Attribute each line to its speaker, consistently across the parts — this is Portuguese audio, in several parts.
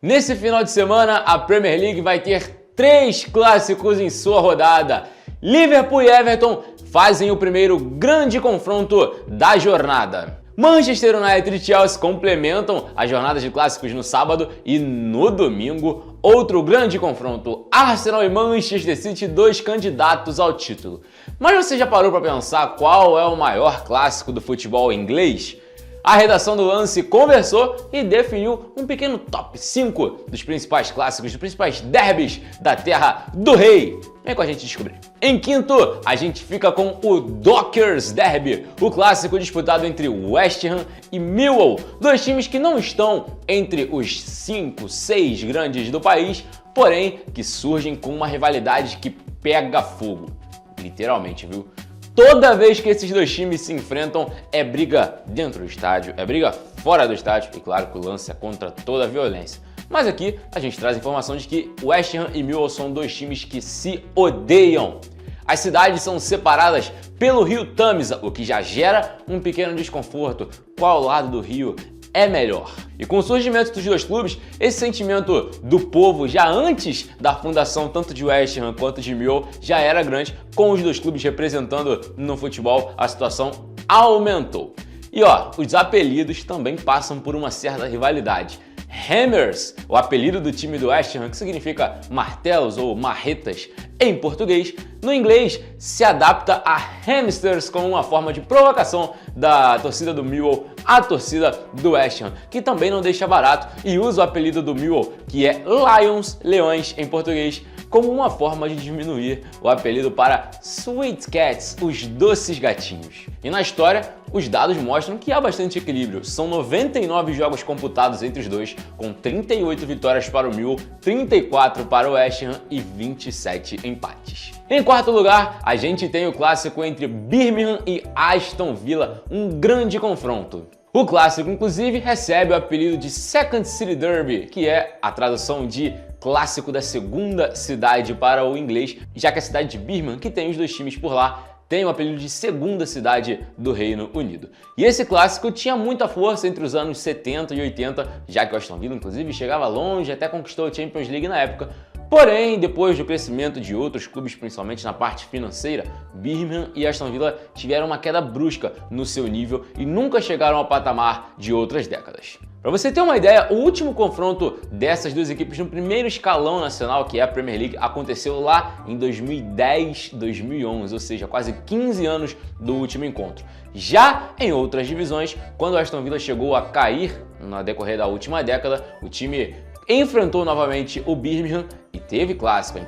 Speaker 1: Nesse final de semana, a Premier League vai ter 3 clássicos em sua rodada. Liverpool e Everton fazem o primeiro grande confronto da jornada. Manchester United e Chelsea complementam as jornadas de clássicos no sábado e no domingo, outro grande confronto. Arsenal e Manchester City, 2 candidatos ao título. Mas você já parou para pensar qual é o maior clássico do futebol inglês? A redação do Lance conversou e definiu um pequeno top 5 dos principais clássicos, dos principais derbys da terra do rei. Vem com a gente descobrir. Em quinto, a gente fica com o Dockers Derby, o clássico disputado entre West Ham e Millwall, 2 times que não estão entre os 5, 6 grandes do país, porém que surgem com uma rivalidade que pega fogo. Literalmente, viu? Toda vez que esses 2 times se enfrentam, é briga dentro do estádio, é briga fora do estádio, e claro que o lance é contra toda a violência. Mas aqui a gente traz a informação de que West Ham e Millwall são 2 times que se odeiam. As cidades são separadas pelo rio Tamisa, o que já gera um pequeno desconforto. Qual lado do rio é melhor? E com o surgimento dos 2 clubes, esse sentimento do povo já antes da fundação tanto de West Ham quanto de Millwall já era grande. Com os 2 clubes representando no futebol, a situação aumentou. E os apelidos também passam por uma certa rivalidade. Hammers, o apelido do time do West Ham, que significa martelos ou marretas em português, no inglês se adapta a hamsters como uma forma de provocação da torcida do Millwall à torcida do West Ham, que também não deixa barato e usa o apelido do Millwall, que é Lions, leões em português, como uma forma de diminuir o apelido para Sweet Cats, os doces gatinhos. E na história, os dados mostram que há bastante equilíbrio. São 99 jogos computados entre os 2, com 38 vitórias para o Millwall, 34 para o West Ham e 27 empates. Em quarto lugar, a gente tem o clássico entre Birmingham e Aston Villa, um grande confronto. O clássico, inclusive, recebe o apelido de Second City Derby, que é a tradução de clássico da segunda cidade para o inglês, já que a cidade de Birmingham, que tem os 2 times por lá, tem o apelido de segunda cidade do Reino Unido. E esse clássico tinha muita força entre os anos 70 e 80, já que o Aston Villa, inclusive, chegava longe, até conquistou a Champions League na época. Porém, depois do crescimento de outros clubes, principalmente na parte financeira, Birmingham e Aston Villa tiveram uma queda brusca no seu nível e nunca chegaram ao patamar de outras décadas. Para você ter uma ideia, o último confronto dessas 2 equipes no primeiro escalão nacional, que é a Premier League, aconteceu lá em 2010-2011, ou seja, quase 15 anos do último encontro. Já em outras divisões, quando o Aston Villa chegou a cair no decorrer da última década, o time enfrentou novamente o Birmingham e teve clássico,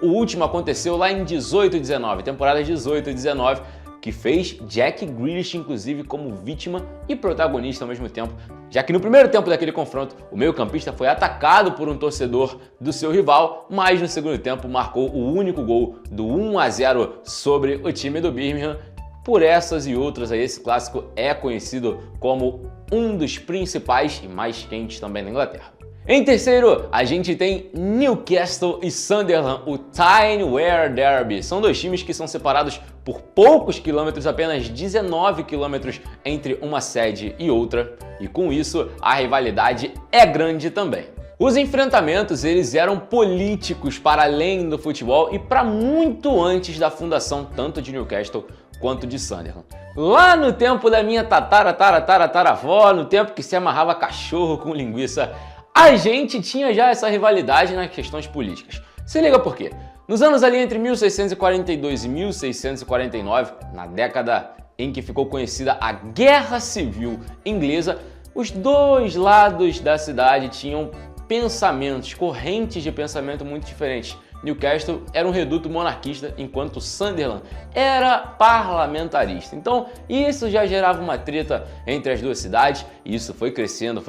Speaker 1: O último aconteceu lá em 18-19, temporada 18-19, que fez Jack Grealish, inclusive, como vítima e protagonista ao mesmo tempo, já que no primeiro tempo daquele confronto, o meio-campista foi atacado por um torcedor do seu rival, mas no segundo tempo marcou o único gol do 1-0 sobre o time do Birmingham. Por essas e outras, esse clássico é conhecido como um dos principais e mais quentes também na Inglaterra. Em terceiro, a gente tem Newcastle e Sunderland, o Tyneware Derby. São 2 times que são separados por poucos quilômetros, apenas 19 quilômetros entre uma sede e outra, e com isso a rivalidade é grande também. Os enfrentamentos eles eram políticos para além do futebol e para muito antes da fundação tanto de Newcastle quanto de Sunderland. Lá no tempo da minha tataravó, no tempo que se amarrava cachorro com linguiça, a gente tinha já essa rivalidade nas questões políticas. Se liga por quê? Nos anos ali entre 1642 e 1649, na década em que ficou conhecida a Guerra Civil Inglesa, os 2 lados da cidade tinham pensamentos, correntes de pensamento muito diferentes. Newcastle era um reduto monarquista, enquanto Sunderland era parlamentarista. Então isso já gerava uma treta entre as 2 cidades, e isso foi crescendo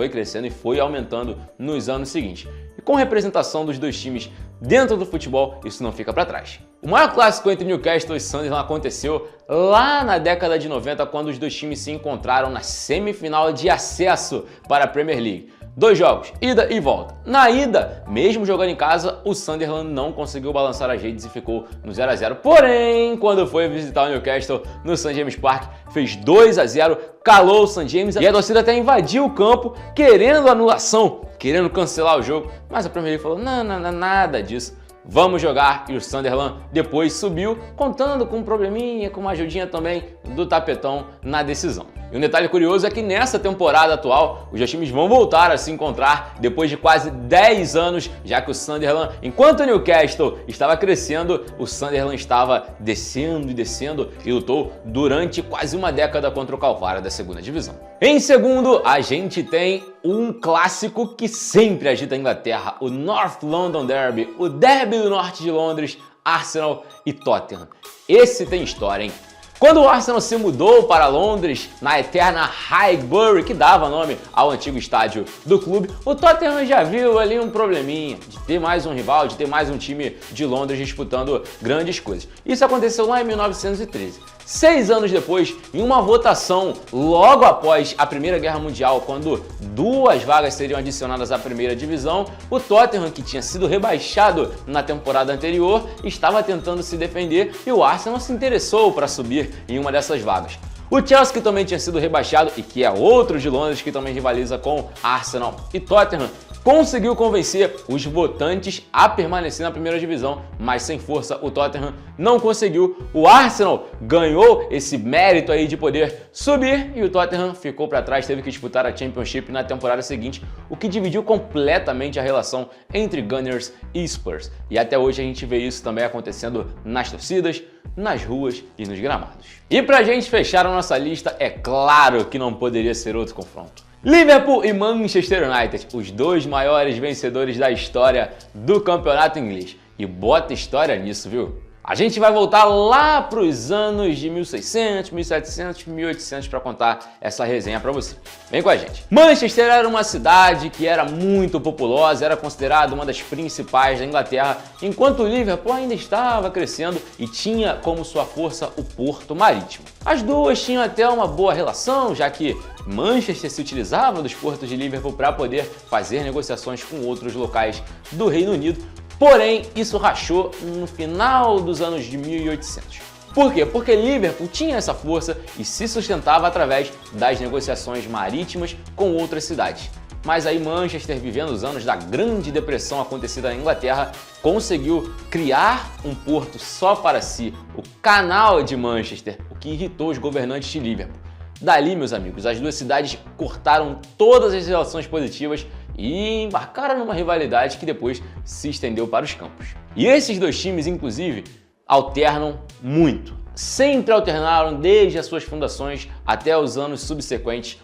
Speaker 1: e foi aumentando nos anos seguintes. E com representação dos 2 times dentro do futebol, isso não fica para trás. O maior clássico entre Newcastle e Sunderland aconteceu lá na década de 90, quando os 2 times se encontraram na semifinal de acesso para a Premier League. 2 jogos, ida e volta. Na ida, mesmo jogando em casa, o Sunderland não conseguiu balançar as redes e ficou no 0 a 0. Porém, quando foi visitar o Newcastle no St. James Park, fez 2 a 0, calou o St. James e a torcida até invadiu o campo querendo anulação, querendo cancelar o jogo. Mas a Premier League falou, não, nada disso. Vamos jogar, e o Sunderland depois subiu, contando com um probleminha, com uma ajudinha também do tapetão na decisão. E um detalhe curioso é que nessa temporada atual, os dois times vão voltar a se encontrar depois de quase 10 anos, já que o Sunderland, enquanto o Newcastle estava crescendo, o Sunderland estava descendo e lutou durante quase uma década contra o Calvário da segunda divisão. Em segundo, a gente tem um clássico que sempre agita a Inglaterra, o North London Derby, o derby do norte de Londres, Arsenal e Tottenham. Esse tem história, hein? Quando o Arsenal se mudou para Londres, na eterna Highbury, que dava nome ao antigo estádio do clube, o Tottenham já viu ali um probleminha de ter mais um rival, de ter mais um time de Londres disputando grandes coisas. Isso aconteceu lá em 1913. 6 anos depois, em uma votação logo após a Primeira Guerra Mundial, quando 2 vagas seriam adicionadas à primeira divisão, o Tottenham, que tinha sido rebaixado na temporada anterior, estava tentando se defender e o Arsenal se interessou para subir em uma dessas vagas. O Chelsea, que também tinha sido rebaixado e que é outro de Londres que também rivaliza com Arsenal e Tottenham, conseguiu convencer os votantes a permanecer na primeira divisão, mas sem força o Tottenham não conseguiu. O Arsenal ganhou esse mérito aí de poder subir e o Tottenham ficou para trás, teve que disputar a Championship na temporada seguinte, o que dividiu completamente a relação entre Gunners e Spurs. E até hoje a gente vê isso também acontecendo nas torcidas, nas ruas e nos gramados. E pra gente fechar a nossa lista, é claro que não poderia ser outro confronto. Liverpool e Manchester United, os 2 maiores vencedores da história do campeonato inglês. E bota história nisso, viu? A gente vai voltar lá para os anos de 1600, 1700, 1800 para contar essa resenha para você. Vem com a gente. Manchester era uma cidade que era muito populosa, era considerada uma das principais da Inglaterra, enquanto o Liverpool ainda estava crescendo e tinha como sua força o Porto Marítimo. As duas tinham até uma boa relação, já que Manchester se utilizava dos portos de Liverpool para poder fazer negociações com outros locais do Reino Unido. Porém, isso rachou no final dos anos de 1800. Por quê? Porque Liverpool tinha essa força e se sustentava através das negociações marítimas com outras cidades. Mas aí Manchester, vivendo os anos da Grande Depressão acontecida na Inglaterra, conseguiu criar um porto só para si, o Canal de Manchester, o que irritou os governantes de Liverpool. Dali, meus amigos, as duas cidades cortaram todas as relações positivas e embarcaram numa rivalidade que depois se estendeu para os campos. E esses dois times, inclusive, alternam muito. Sempre alternaram desde as suas fundações até os anos subsequentes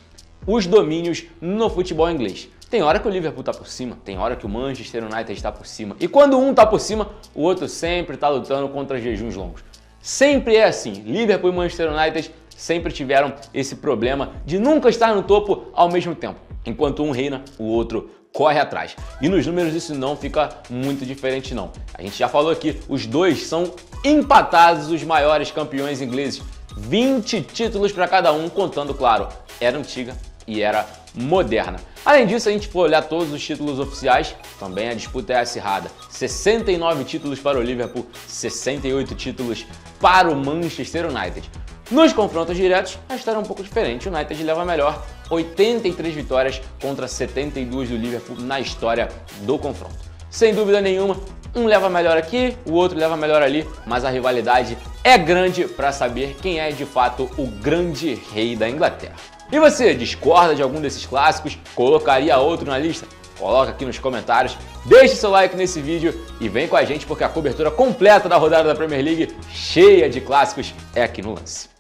Speaker 1: os domínios no futebol inglês. Tem hora que o Liverpool está por cima, tem hora que o Manchester United está por cima. E quando um está por cima, o outro sempre está lutando contra jejuns longos. Sempre é assim. Liverpool e Manchester United sempre tiveram esse problema de nunca estar no topo ao mesmo tempo. Enquanto um reina, o outro corre atrás. E nos números isso não fica muito diferente não. A gente já falou aqui, os dois são empatados os maiores campeões ingleses. 20 títulos para cada um, contando, claro, era antiga e era moderna. Além disso, se a gente for olhar todos os títulos oficiais, também a disputa é acirrada. 69 títulos para o Liverpool, 68 títulos para o Manchester United. Nos confrontos diretos, a história é um pouco diferente. O United leva melhor, 83 vitórias contra 72 do Liverpool na história do confronto. Sem dúvida nenhuma, um leva melhor aqui, o outro leva melhor ali, mas a rivalidade é grande para saber quem é de fato o grande rei da Inglaterra. E você, discorda de algum desses clássicos? Colocaria outro na lista? Coloca aqui nos comentários, deixe seu like nesse vídeo e vem com a gente porque a cobertura completa da rodada da Premier League, cheia de clássicos, é aqui no Lance.